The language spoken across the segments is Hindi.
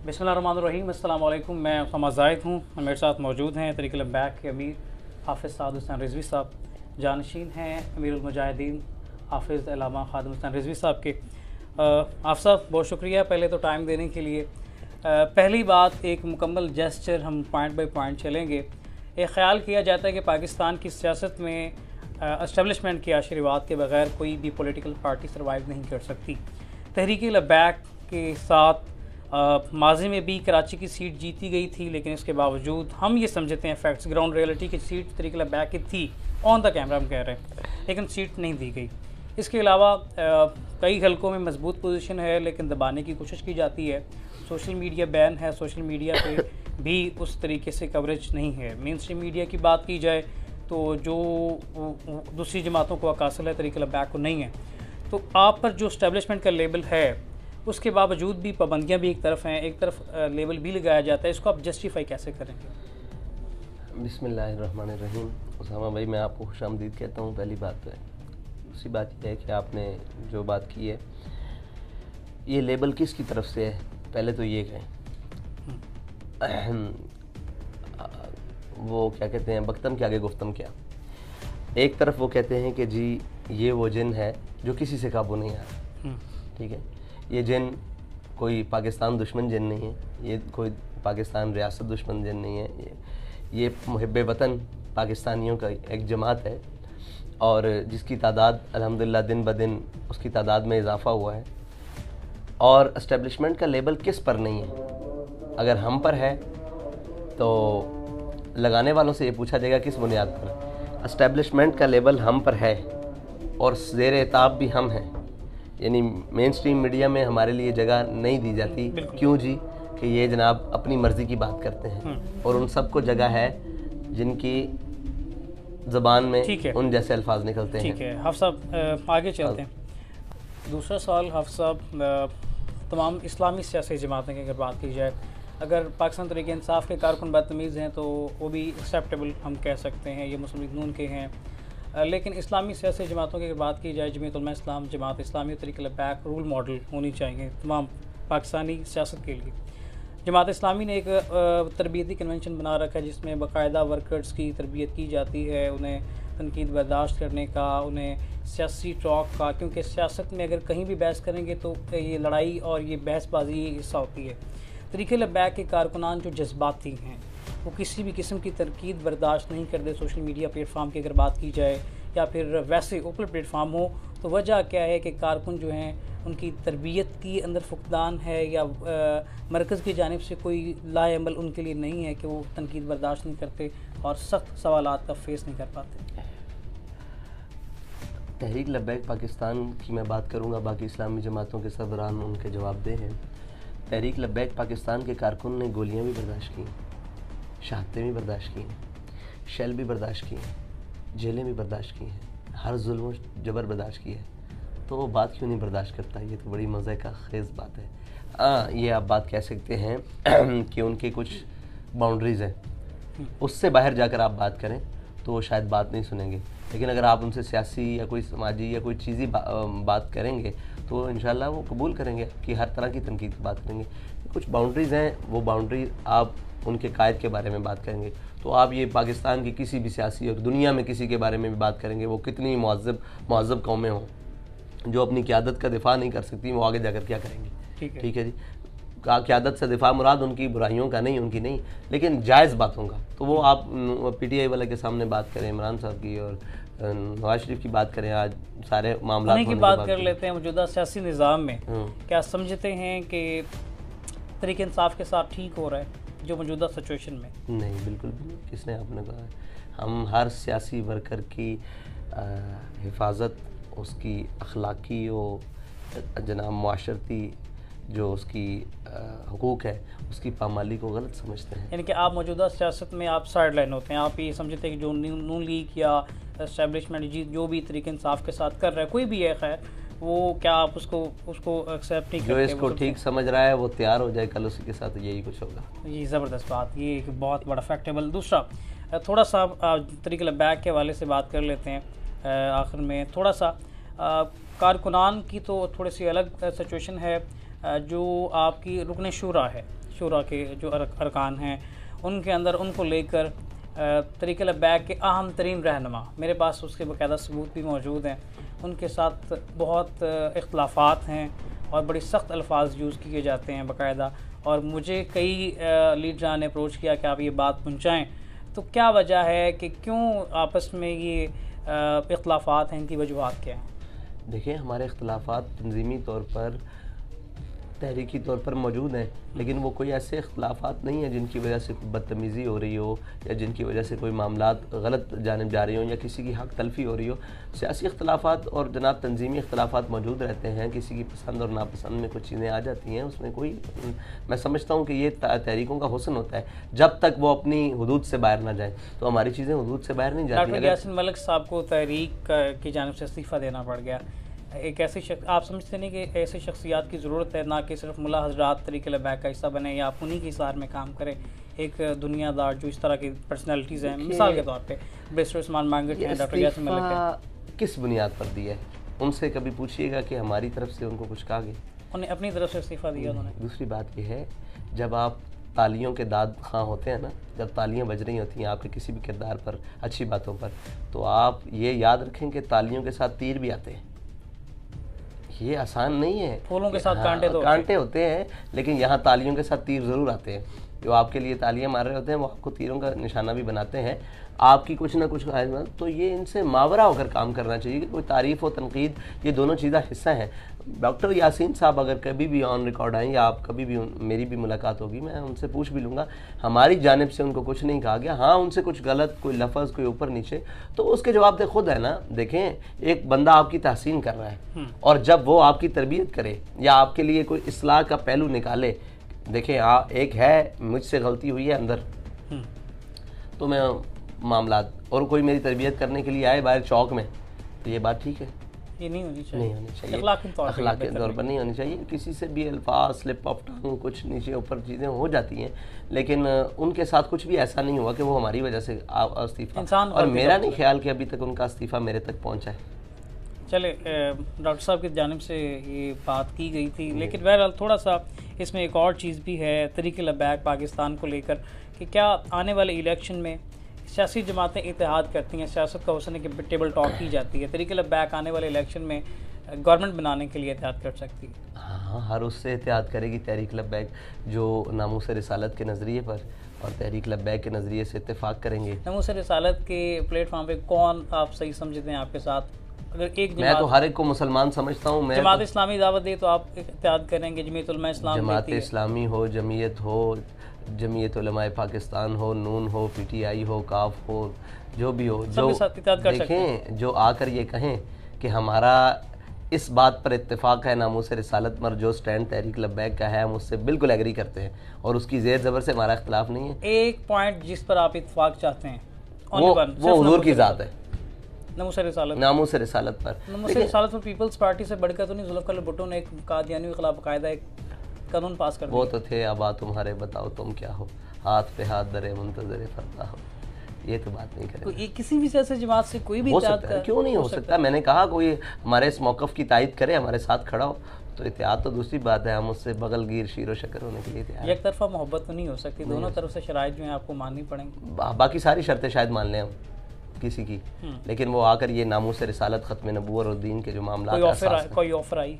बिस्मिल्लाहिर्रहमानिर्रहीम। अस्सलाम वालेकुम। मैं उसामा ज़ाहिद हूँ। मेरे साथ मौजूद हैं तहरीक लब्बैक के अमीर हाफ़िज़ साद हुसैन रिज़वी साहब, जानशीन हैं अमीरुल मुजाहिदीन हाफ़िज़ अल्लामा ख़ादिम हुसैन रिज़वी साहब के। आप साहब बहुत शुक्रिया पहले तो टाइम देने के लिए। पहली बात, एक मुकम्मल जेस्चर, हम पॉइंट बाई पॉइंट चलेंगे। एक ख़्याल किया जाता है कि पाकिस्तान की सियासत में एस्टेब्लिशमेंट के आशीर्वाद के बगैर कोई भी पॉलिटिकल पार्टी सर्वाइव नहीं कर सकती। तहरीक लब्बैक के साथ माजी में भी कराची की सीट जीती गई थी, लेकिन इसके बावजूद हम ये समझते हैं फैक्ट्स, ग्राउंड रियलिटी की सीट तहरीक लब्बैक की थी, ऑन द कैमरा हम कह रहे हैं, लेकिन सीट नहीं दी गई। इसके अलावा कई हलकों में मजबूत पोजीशन है लेकिन दबाने की कोशिश की जाती है। सोशल मीडिया बैन है, सोशल मीडिया पे भी उस तरीके से कवरेज नहीं है। मेन स्ट्रीम मीडिया की बात की जाए तो जो दूसरी जमातों को अकासल है तहरीक लब्बैक को नहीं है। तो आप पर जो इस्टेब्लिशमेंट का लेबल है उसके बावजूद भी पाबंदियाँ भी एक तरफ हैं, एक तरफ लेबल भी लगाया जाता है, इसको आप जस्टिफाई कैसे करेंगे? बिस्मिल्लाहिर्रहमानिर्रहीम। उसामा भाई, मैं आपको खुशामदीद कहता हूँ। पहली बात तो है, दूसरी बात यह है कि आपने जो बात की है, ये लेबल किसकी तरफ से है, पहले तो ये कहें। वो क्या कहते हैं, बख्तम के आगे गुफ्तम क्या। एक तरफ वो कहते हैं कि जी ये वो जिन है जो किसी से काबू नहीं आ रहा, ठीक है। ये जिन कोई पाकिस्तान दुश्मन जिन नहीं है, ये कोई पाकिस्तान रियासत दुश्मन जिन नहीं है, ये मुहिब्बे वतन पाकिस्तानियों का एक जमात है और जिसकी तादाद अल्हम्दुलिल्लाह दिन ब दिन उसकी तादाद में इजाफ़ा हुआ है। और इस्टेब्लिशमेंट का लेबल किस पर नहीं है? अगर हम पर है तो लगाने वालों से ये पूछा जाएगा किस बुनियाद पर। इस्टेब्लिशमेंट का लेबल हम पर है और ज़ेर एताब भी हम हैं, यानी मेन स्ट्रीम मीडिया में हमारे लिए जगह नहीं दी जाती। क्यों जी? कि ये जनाब अपनी मर्ज़ी की बात करते हैं और उन सबको जगह है जिनकी ज़बान में उन जैसे अल्फाज निकलते हैं। ठीक है हाफ़िज़ साहब, आगे चलते हैं। दूसरा सवाल हाफ़िज़ साहब, तमाम इस्लामी सियासी जमातें की अगर बात की जाए, अगर पाकिस्तान तहरीक इंसाफ के कारकुन बदतमीज़ हैं तो वो भी एक्सेप्टेबल हम कह सकते हैं, ये मुस्लिम लीग नून के हैं। लेकिन इस्लामी सियासी जमातों की अगर बात की जाए, जमीयत उलमा इस्लाम, जमात इस्लामी, तहरीक लब्बैक रोल मॉडल होनी चाहिए तमाम पाकिस्तानी सियासत के लिए। जमात इस्लामी ने एक तरबियती कन्वेंशन बना रखा है जिसमें बाकायदा वर्कर्स की तरबियत की जाती है, उन्हें तनकीद बर्दाश्त करने का, उन्हें सियासी टॉक का, क्योंकि सियासत में अगर कहीं भी बहस करेंगे तो ये लड़ाई और ये बहसबाजी हिस्सा होती है। तहरीक लब्बैक के कारकुनान जो जज्बाती हैं वो किसी भी किस्म की तनकीद बर्दाश्त नहीं करते। सोशल मीडिया प्लेटफार्म की अगर बात की जाए या फिर वैसे ओपन प्लेटफार्म हो, तो वजह क्या है कि कारकुन जो हैं उनकी तरबियत की अंदर फुकदान है या मरकज़ की जानिब से कोई लाएमल उनके लिए नहीं है कि वो तनकीद बर्दाश्त नहीं करते और सख्त सवालात का फेस नहीं कर पाते। तहरीक लब्बैक पाकिस्तान की मैं बात करूँगा, बाकी इस्लामी जमातों के सरबराहान उनके जवाबदेह हैं। तहरीक लब्बैक पाकिस्तान के कारकुन ने गोलियाँ भी बर्दाश्त की, शहादतें भी बर्दाश्त की हैं, शेल भी बर्दाश्त की हैं, जेलें भी बर्दाश्त की हैं, हर जुल्म जबर बर्दाश्त की है। तो वो बात क्यों नहीं बर्दाश्त करता? ये तो बड़ी मज़े का खेज़ बात है। ये आप बात कह सकते हैं कि उनकी कुछ बाउंड्रीज़ हैं, उससे बाहर जाकर आप बात करें तो वो शायद बात नहीं सुनेंगे। लेकिन अगर आप उनसे सियासी या कोई समाजी या कोई चीज़ी बात करेंगे तो इंशाल्लाह वो कबूल करेंगे कि हर तरह की तनकीद की बात करेंगे। कुछ बाउंड्रीज़ हैं, वो बाउंड्री आप उनके कायद के बारे में बात करेंगे तो आप ये पाकिस्तान की किसी भी सियासी और दुनिया में किसी के बारे में भी बात करेंगे, वो कितनी मुअज़्ज़ब कौमें हों जो अपनी क़यादत का दिफा नहीं कर सकती, वो आगे जाकर क्या करेंगे? ठीक है जी। क़यादत से दिफा मुराद उनकी बुराइयों का नहीं, उनकी नहीं, लेकिन जायज़ बातों का। तो वो आप PTI वाले के सामने बात करें, इमरान साहब की और नवाज शरीफ की बात करें, आज सारे मामला की बात कर लेते हैं। मौजूदा सियासी निज़ाम में क्या समझते हैं कि तहरीक इंसाफ के साथ ठीक हो रहा है जो मौजूदा सिचुएशन में? नहीं, बिल्कुल भी नहीं। किसने आपने कहा? हम हर सियासी वर्कर की हिफाजत, उसकी अखलाकी और जनाब माशरती जो उसकी हुकूक है उसकी पामाली को गलत समझते हैं। यानी कि आप मौजूदा सियासत में आप साइड लाइन होते हैं, आप ये समझते हैं कि जो नून लीग या एस्टेब्लिशमेंट जो भी तहरीक इंसाफ के साथ कर रहा है, कोई भी है खैर, वो क्या आप उसको एक्सेप्ट नहीं करते? जो इसको ठीक समझ रहा है वो तैयार हो जाए, कल उसी के साथ यही कुछ होगा। ये ज़बरदस्त बात, ये एक बहुत बड़ा फैक्टेबल। दूसरा थोड़ा सा तहरीक लब्बैक के हवाले से बात कर लेते हैं आखिर में। थोड़ा सा कारकुनान की तो थोड़ी सी अलग सिचुएशन है, जो आपकी रुकन शुरा है, शुरा के जो अरकान हैं उनके अंदर उनको लेकर तरीक़े लब्बैक के अहम तरीन रहनुमा, मेरे पास उसके बाकायदा सबूत भी मौजूद हैं, उनके साथ बहुत इख्तलाफात हैं और बड़ी सख्त अल्फाज यूज़ किए जाते हैं बाकायदा। और मुझे कई लीडरान ने अप्रोच किया कि आप ये बात पहुँचाएँ, तो क्या वजह है कि क्यों आपस में ये इख्तलाफात हैं, इनकी वजूहात क्या हैं? देखिए, हमारे इख्तलाफात तंजीमी तौर पर, तहरीकी तौर पर मौजूद हैं, लेकिन वो कोई ऐसे इख्तलाफात नहीं हैं जिनकी वजह से कोई बदतमीज़ी हो रही हो या जिनकी वजह से कोई मामलात गलत जानिब जा रही हो या किसी की हक तलफी हो रही हो। सियासी इख्तलाफात और जनाब तंजीमी इख्तलाफात मौजूद रहते हैं, किसी की पसंद और नापसंद में कुछ चीज़ें आ जाती हैं, उसमें कोई, मैं समझता हूँ कि ये तहरीकों का हुस्न होता है जब तक वो अपनी हुदूद से बाहर ना जाए, तो हमारी चीज़ें हुदूद से बाहर नहीं जाती। डॉक्टर यासीन मलिक साहब को तहरीक की जानिब से इस्तीफ़ा देना पड़ गया। एक ऐसी आप समझते नहीं कि ऐसी शख्सियात की ज़रूरत है, ना कि सिर्फ मुल्ला हजरात तरीक़े लब्बैक का हिस्सा बने या आप उन्हीं की इसार में काम करें, एक दुनियादार जो इस तरह की पर्सनैलिटीज़ हैं, मिसाल के तौर पे बैरिस्टर उस्मान मांगट हैं, डॉक्टर यासीन मलिक हैं, किस बुनियाद पर दिया है? उनसे कभी पूछिएगा कि हमारी तरफ से उनको कुछ कहा गया? उन्हें अपनी तरफ से इस्तीफ़ा दिया उन्होंने। दूसरी बात यह है, जब आप तालियों के दाद खां होते हैं ना, जब तालियां बज रही होती हैं आपके किसी भी किरदार पर, अच्छी बातों पर, तो आप ये याद रखें कि तालियों के साथ तीर भी आते हैं। ये आसान नहीं है। फूलों के साथ कांटे होते हैं, लेकिन यहाँ तालियों के साथ तीर ज़रूर आते हैं। जो आपके लिए तालियां मार रहे होते हैं वो आपको तीरों का निशाना भी बनाते हैं, आपकी कुछ ना कुछ। तो ये इनसे मावरा होकर काम करना चाहिए कि कोई तारीफ़ और तनकीद, ये दोनों चीज़ें हिस्सा हैं। डॉक्टर यासीन साहब अगर कभी भी ऑन रिकॉर्ड आएँ या आप कभी भी मेरी भी मुलाकात होगी, मैं उनसे पूछ भी लूँगा, हमारी जानिब से उनको कुछ नहीं कहा गया। हाँ, उनसे कुछ गलत, कोई लफ्ज़, कोई ऊपर नीचे, तो उसके जवाब दे खुद है ना। देखें, एक बंदा आपकी तहसीन कर रहा है और जब वो आपकी तरबियत करे या आपके लिए कोई इस्लाह का पहलू निकाले, देखें एक है मुझसे गलती हुई है अंदर, तो मैं मामलात, और कोई मेरी तरबियत करने के लिए आए बाहर चौक में, तो ये बात ठीक है, ये नहीं होनी चाहिए, अखलाकी तौर पर नहीं होनी चाहिए। किसी से भी अल्फाज, स्लिप ऑफ टंग, कुछ नीचे ऊपर चीज़ें हो जाती हैं, लेकिन उनके साथ कुछ भी ऐसा नहीं हुआ कि वो हमारी वजह से इस्तीफ़ा, और मेरा नहीं ख्याल कि अभी तक उनका इस्तीफ़ा मेरे तक पहुँचा है। चले, डॉक्टर साहब की जानिब से ये बात की गई थी, लेकिन बहरहाल थोड़ा सा इसमें एक और चीज़ भी है तरीक़े लब्बैक पाकिस्तान को लेकर, कि क्या आने वाले इलेक्शन में सियासी जमातें इत्तेहाद करती हैं, सियासत का हुस्न है कि टेबल टॉक की जाती है, तरीक़े लब्बैक आने वाले इलेक्शन में गवर्नमेंट बनाने के लिए इत्तेहाद कर सकती है? हाँ, हर उससे इत्तेहाद करेगी तहरीक लब्बैक जो नामूस रिसालत के नज़रिए पर और तहरीक लब्बैक के नज़रिए से इत्तेफाक करेंगे। नामूस रिसालत के प्लेटफॉर्म पे कौन आप सही समझते हैं आपके साथ? अगर एक मैं तो हर एक को मुसलमान समझता हूँ। मैं जमात इस्लामी दावत दे तो आप इत्तेहाद करेंगे? जमीयत उलमा इस्लाम, जमात इस्लामी हो, जमीयत हो, जमीयत उलमाए पाकिस्तान हो, नून हो, पीटीआई हो, काफ हो, जो भी हो, जो देखें, जो आकर ये कहें कि हमारा इस बात पर इत्तेफाक है नामूस रिसालत पर, जो स्टैंड तहरीक लब्बैक का है, हम उससे बिल्कुल एग्री करते हैं और उसकी ज़ेर ज़बर से हमारा इख्तिलाफ नहीं है। एक पॉइंट जिस पर आप इत्तेफाक चाहते हैं वो हुजूर की ज़ात है, नामूस रिसालत पर। नामूस रिसालत पर पीपल्स पार्टी से बढ़कर तो नहीं, जुल्फ़िकार भुट्टो ने एक कादियानी के खिलाफ बाकायदा एक कानून पास कर दिया। वो तो थे, अब तुम्हारे बताओ तुम क्या हो, हाथ पे हाथ दरे मुंतज़िर फतवा हो, ये तो बात नहीं करेंगे। किसी भी सियासी जमात से कोई भी हो सकता है, क्यों नहीं हो सकता? मैंने कहा कोई हमारे इस मौक़िफ़ की तायद करे, हमारे साथ खड़ा हो, तो इत्तेहाद तो दूसरी बात है, हम उससे बगलगीर शीरो शक्कर होने के लिए तैयार। एक तरफा मोहब्बत तो नहीं हो सकती, दोनों तरफ से शराइत जो है आपको माननी पड़ेंगी। बाकी सारी शर्तें शायद मान लें हम किसी की, लेकिन वो आकर ये नामूस रिसालत, ख़त्म नबूवत और दीन के जो मामला, कोई ऑफर आई,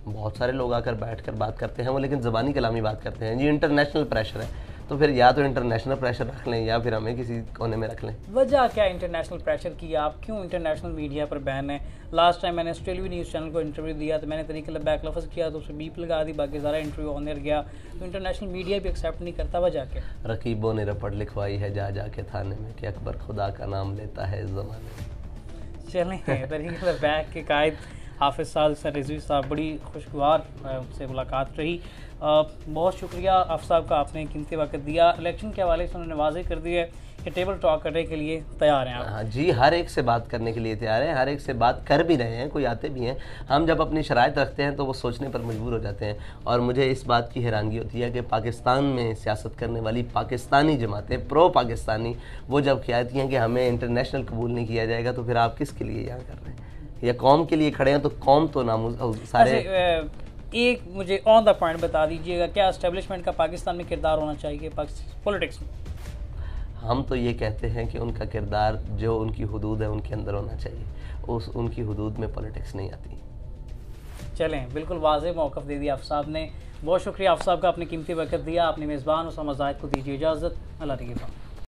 बहुत सारे लोग आकर बैठकर बात करते हैं, वो लेकिन ज़बानी कलामी बात करते हैं। ये इंटरनेशनल प्रेशर है, तो फिर या तो इंटरनेशनल प्रेशर रख लें या फिर हमें किसी कोने में रख लें। वजह क्या इंटरनेशनल प्रेशर की? आप क्यों इंटरनेशनल मीडिया पर बैन है? लास्ट टाइम मैंने ऑस्ट्रेलिया न्यूज़ चैनल को इंटरव्यू दिया तो मैंने तरीक़े लब्बैक लफ्ज़ किया तो उसे बीप लगा दी, बाकी सारा इंटरव्यू ऑन एयर गया, तो इंटरनेशनल मीडिया भी एक्सेप्ट नहीं करता। वजह क्या? रकीबों ने रपट लिखवाई है जा के थाने में कि अकबर खुदा का नाम लेता है इस ज़माने में। चलें, तरीक़े लब्बैक के कायद हाफिज़ साद हुसैन रिजवी साहब, बड़ी खुशगवार उनसे मुलाकात रही। बहुत शुक्रिया आप साहब का, आपने कीमती वक्त दिया। इलेक्शन के हवाले से उन्होंने वाज़ेह कर दिया है कि टेबल टॉक करने के लिए तैयार हैं आप। हाँ जी, हर एक से बात करने के लिए तैयार हैं, हर एक से बात कर भी रहे हैं, कोई आते भी हैं। हम जब अपनी शराइत रखते हैं तो वो सोचने पर मजबूर हो जाते हैं, और मुझे इस बात की हैरानगी होती है कि पाकिस्तान में सियासत करने वाली पाकिस्तानी जमातें, प्रो पाकिस्तानी, वो जब कहती हैं कि हमें इंटरनेशनल कबूल नहीं किया जाएगा, तो फिर आप किसके लिए यहाँ कर रहे हैं? या कौम के लिए खड़े हैं, तो कौम तो नामूस सारे एक मुझे ऑन द पॉइंट बता दीजिएगा, क्या इस्टेब्लिशमेंट का पाकिस्तान में किरदार होना चाहिए पॉलिटिक्स में? हम तो ये कहते हैं कि उनका किरदार जो उनकी हुदूद है उनके अंदर होना चाहिए, उनकी हुदूद में पॉलिटिक्स नहीं आती। चलें, बिल्कुल वाज़ेह मौक़िफ़ दे दिया आप साहब ने। बहुत शुक्रिया आप साहब का, अपनी कीमती वक़्त दिया। अपने मेज़बान उसामा ज़ाहिद को दीजिए इजाज़त। अल्लाह निगहबान।